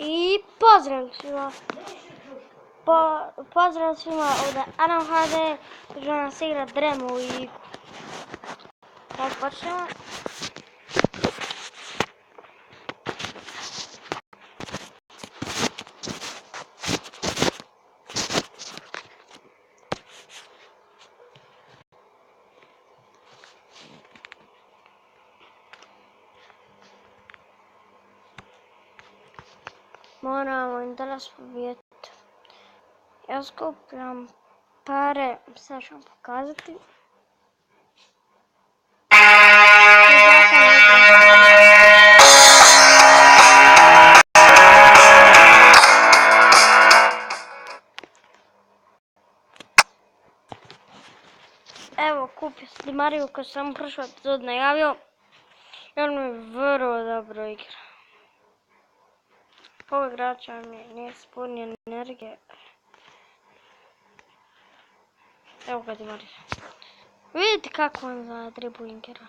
I pozdrav svima. Pozdrav svima ovdje Anam HD, želim nas igrat Dremu u igru. Sad počnemo. Moramo im danas pobijeti. Ja skupljam pare, sad ću vam pokazati. Evo, kupio sam Di Mariju koju sam prošao epizod najavio. I on mi vrlo dobro igra. Ovog igrača mi nije spunio energije. Evo ga Di Marija. Vidite kako on za dribbling igra.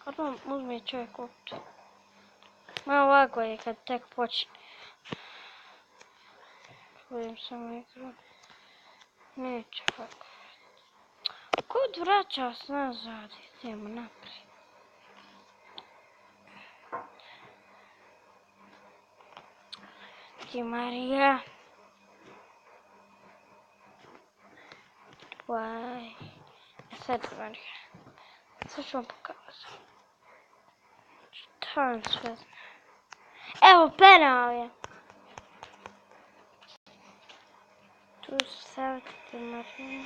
Odmah uzme čovjek opet. Malo lago je kad tek počne. Vidim samo igru. Neće ovako. Kud vraća s nazad? Idemo naprijed. Di Marija. Why? Sad Di Marija. Sad ću vam pokazati. Šta vam sve zna? Evo, penal je. Tu su staviti Di Marija.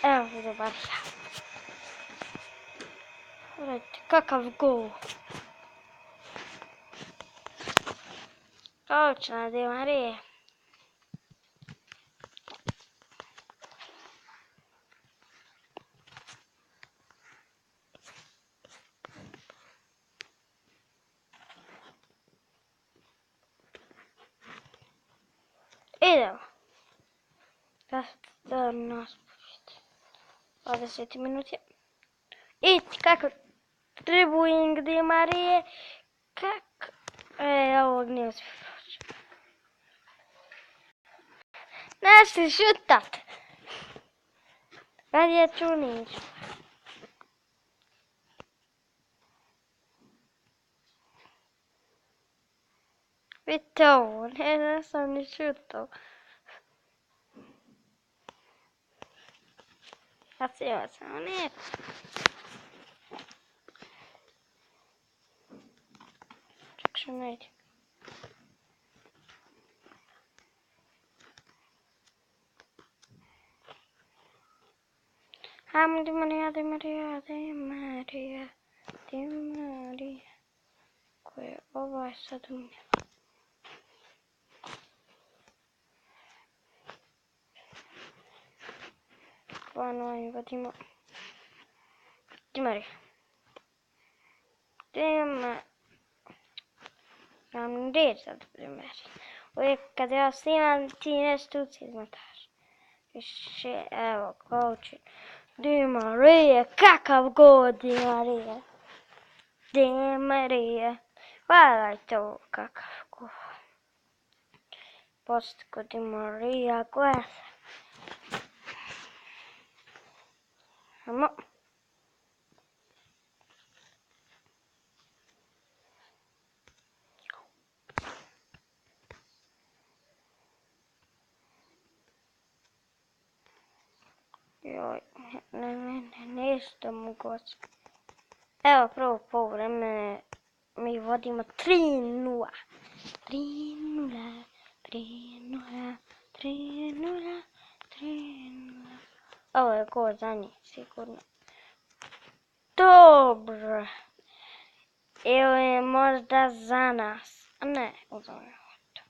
Evo Di Marija. Gledajte, kakav gol. Odlična Di Marija. Idemo. Da nas početi. 20 minuta. I kako dribbling Di Marije. Kako? Ovog nije uspio proći. Našli šutat. Kad je Čunić. Vidite ovo, ne sam ni šutao. Ja cijela sam, ne. Čak što ne ide. Ajmo Di Marija, Di Marija, Di Marija, Di Marija. Ko je ovaj sad umio? Stvarno im vadimo. Di Marija. Di Marija. Nam gdje sad Di Marija? Uvijek kad ja snimam ti nešto uci izmataš. Više, evo, coachin. Di Marija, kakav gol Di Marija. Di Marija. Gledajte ovo kakav gol. Postko Di Marija, gledaj. Ajmo. Joj, nešto mogu očekati. Evo prvo poluvreme mi vodimo 3:0. 3:0, 3:0, 3:0, 3:0. Ovo je gol za njih, sigurno. Dobro. Ili možda za nas. A ne, uzmemo to.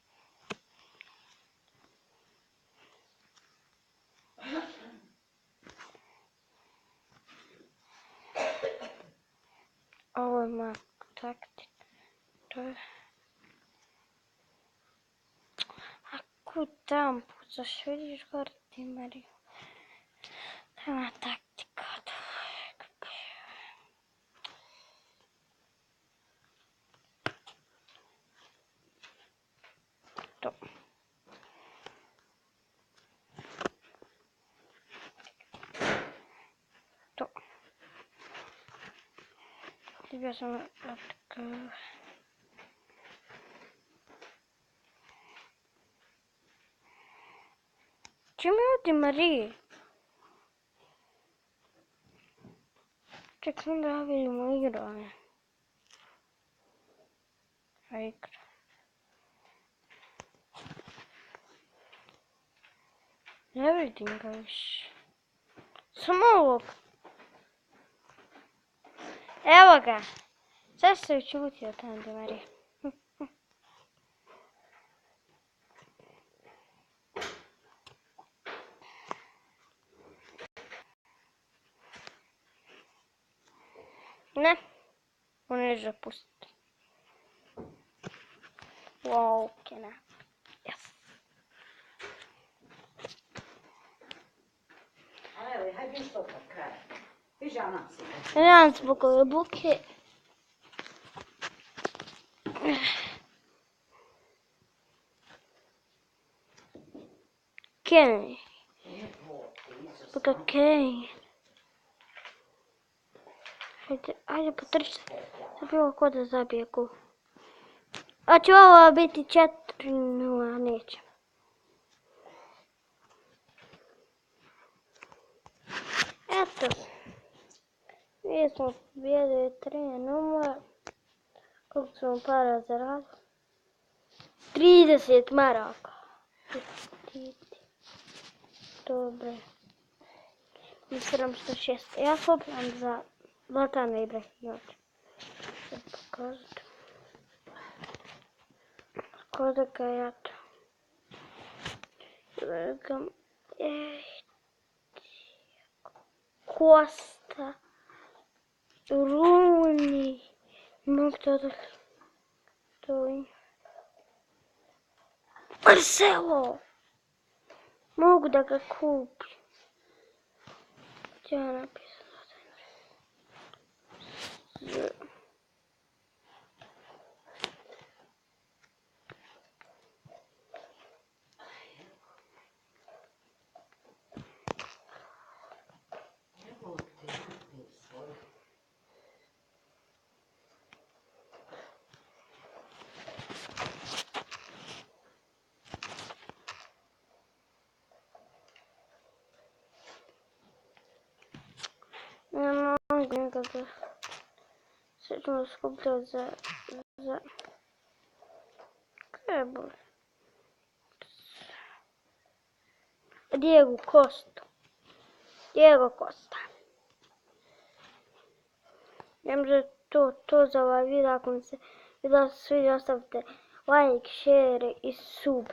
Ovo je moja taktika. To je... A kud tam pucaš, vidiš gore Di Mariju? To je moja taktika. Bio sam Čemu je Marije? Ček, sam da ja vidimo igranje. A igra. Ne vidim ga više. Samo ovog. Evo ga. Sad se učutio tam Di Marija. Ne. On je zapustio. Wow, kena. Yes. A evo, hajde što pa kraj. Viš ja nam se. Nemam zbog ove buke. Kenny. Zbog Kenny. Ajde potrči. Da bilo ko da zabije gol. A će ovo biti 4-0, neće. Eto. Mi smo pobjedili 3-0. Koliko smo para zaradili? 30 maraka. Dobro. 706. Ja skupljam za Zlatana Ibrahimovića. Sad pokazati. Kada ga ja to. Gledam. Costa. Rooney. Mogu to da... Marcelo! Mogu da ga kupim. Ja napisam da ne mogu nikada. Sad ćemo skupljati za... Kaj je bolje? Diego Costa. Diego Costa. Ja mislim da je to za ovaj video. Ako mi se video sviđa, ostavite like, share i sub.